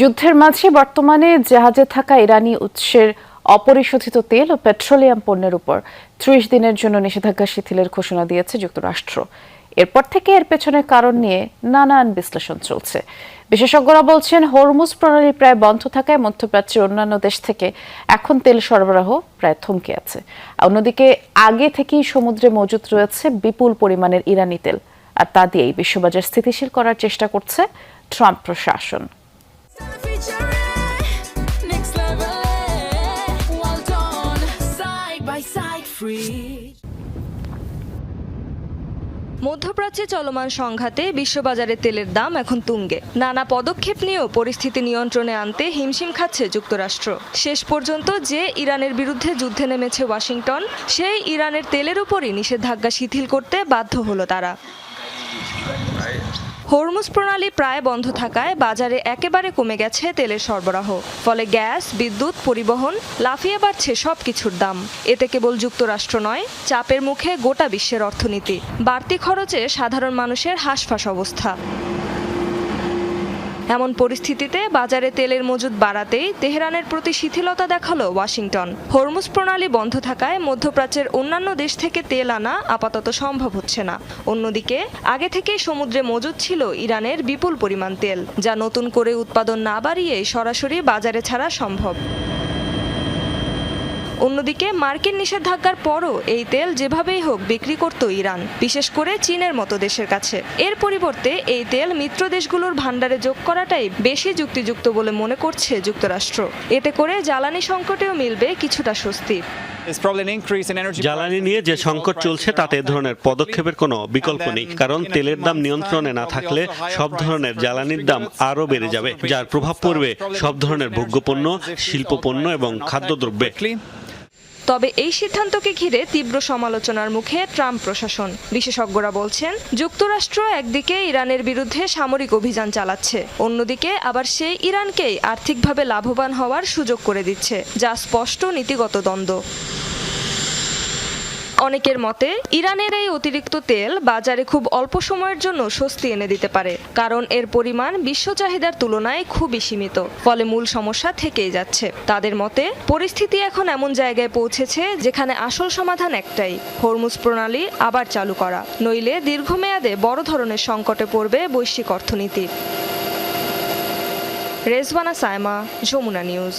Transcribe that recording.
যুদ্ধের মাঝে বর্তমানে জাহাজে থাকা ইরানি উৎসের অপরিশোধিত তেল ও পেট্রোলিয়াম পণ্যের উপর ৩০ দিনের জন্য নিষেধাজ্ঞা শিথিলের ঘোষণা দিয়েছে যুক্তরাষ্ট্র। এরপর থেকে এর পেছনের কারণ নিয়ে নানান বিশ্লেষণ চলছে। বিশেষজ্ঞরা বলছেন, হরমুজ প্রণালী প্রায় বন্ধ থাকায় মধ্যপ্রাচ্যের অন্যান্য দেশ থেকে এখন তেল সরবরাহ প্রায় থমকে আছে। অন্যদিকে আগে থেকেই সমুদ্রে মজুত রয়েছে বিপুল পরিমাণের ইরানি তেল, আর তা দিয়েই বিশ্ববাজার স্থিতিশীল করার চেষ্টা করছে ট্রাম্প প্রশাসন। মধ্যপ্রাচ্যে চলমান সংঘাতে বিশ্ববাজারে তেলের দাম এখন তুঙ্গে। নানা পদক্ষেপ নিয়েও পরিস্থিতি নিয়ন্ত্রণে আনতে হিমশিম খাচ্ছে যুক্তরাষ্ট্র। শেষ পর্যন্ত যে ইরানের বিরুদ্ধে যুদ্ধে নেমেছে ওয়াশিংটন, সেই ইরানের তেলের উপরই নিষেধাজ্ঞা শিথিল করতে বাধ্য হলো তারা। হরমুজ প্রণালী প্রায় বন্ধ থাকায় বাজারে একেবারে কমে গেছে তেলের সরবরাহ। ফলে গ্যাস, বিদ্যুৎ, পরিবহন লাফিয়ে বাড়ছে সবকিছুর দাম। এতে কেবল যুক্তরাষ্ট্র নয়, চাপের মুখে গোটা বিশ্বের অর্থনীতি। বাড়তি খরচে সাধারণ মানুষের হাঁসফাঁস অবস্থা। এমন পরিস্থিতিতে বাজারে তেলের মজুদ বাড়াতেই তেহরানের প্রতি শিথিলতা দেখালো ওয়াশিংটন। হরমুজ প্রণালী বন্ধ থাকায় মধ্যপ্রাচ্যের অন্যান্য দেশ থেকে তেল আনা আপাতত সম্ভব হচ্ছে না। অন্যদিকে আগে থেকেই সমুদ্রে মজুদ ছিল ইরানের বিপুল পরিমাণ তেল, যা নতুন করে উৎপাদন না বাড়িয়ে সরাসরি বাজারে ছাড়া সম্ভব। অন্যদিকে মার্কিন নিষেধাজ্ঞার পরও এই তেল যেভাবেই হোক বিক্রি করত ইরান, বিশেষ করে চীনের মতো দেশের কাছে। এর পরিবর্তে এই তেল মিত্র দেশগুলোর ভান্ডারে যোগ করাটাই বেশি যুক্তিযুক্ত বলে মনে করছে যুক্তরাষ্ট্র। এতে করে জ্বালানি সংকটেও মিলবে কিছুটা স্বস্তি। জ্বালানি নিয়ে যে সংকট চলছে তাতে এ ধরনের পদক্ষেপের কোনো বিকল্প নেই, কারণ তেলের দাম নিয়ন্ত্রণে না থাকলে সব ধরনের জ্বালানির দাম আরও বেড়ে যাবে, যার প্রভাব পড়বে সব ধরনের ভোগ্যপণ্য, শিল্পপণ্য এবং খাদ্যদ্রব্যে। তবে এই সিদ্ধান্তকে ঘিরে তীব্র সমালোচনার মুখে ট্রাম্প প্রশাসন। বিশেষজ্ঞরা বলছেন, যুক্তরাষ্ট্র একদিকে ইরানের বিরুদ্ধে সামরিক অভিযান চালাচ্ছে, অন্যদিকে আবার সেই ইরানকেই আর্থিকভাবে লাভবান হওয়ার সুযোগ করে দিচ্ছে, যা স্পষ্ট নীতিগত দ্বন্দ্ব। অনেকের মতে ইরানের এই অতিরিক্ত তেল বাজারে খুব অল্প সময়ের জন্য স্বস্তি এনে দিতে পারে, কারণ এর পরিমাণ বিশ্ব চাহিদার তুলনায় খুবই সীমিত। ফলে মূল সমস্যা থেকেই যাচ্ছে। তাদের মতে পরিস্থিতি এখন এমন জায়গায় পৌঁছেছে যেখানে আসল সমাধান একটাই, হরমুজ প্রণালী আবার চালু করা, নইলে দীর্ঘমেয়াদে বড় ধরনের সংকটে পড়বে বৈশ্বিক অর্থনীতি। রেজওয়ানা সায়মা, যমুনা নিউজ।